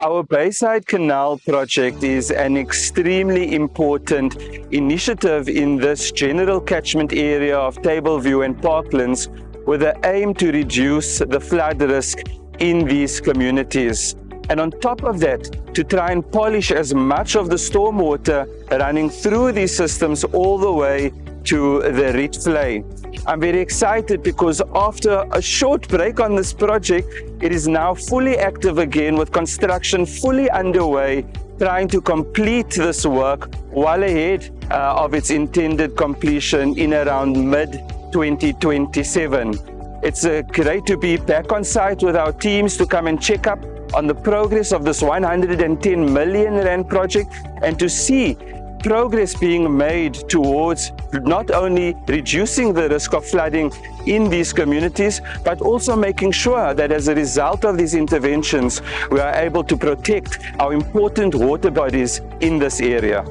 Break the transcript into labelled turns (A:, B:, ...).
A: Our Bayside Canal project is an extremely important initiative in this general catchment area of Tableview and Parklands with the aim to reduce the flood risk in these communities. And on top of that, to try and polish as much of the stormwater running through these systems all the way to the Rietvlei. I'm very excited because after a short break on this project, it is now fully active again with construction fully underway, trying to complete this work well ahead of its intended completion in around mid-2027. It's great to be back on site with our teams to come and check up on the progress of this 110 million rand project and to see progress being made towards not only reducing the risk of flooding in these communities, but also making sure that as a result of these interventions, we are able to protect our important water bodies in this area.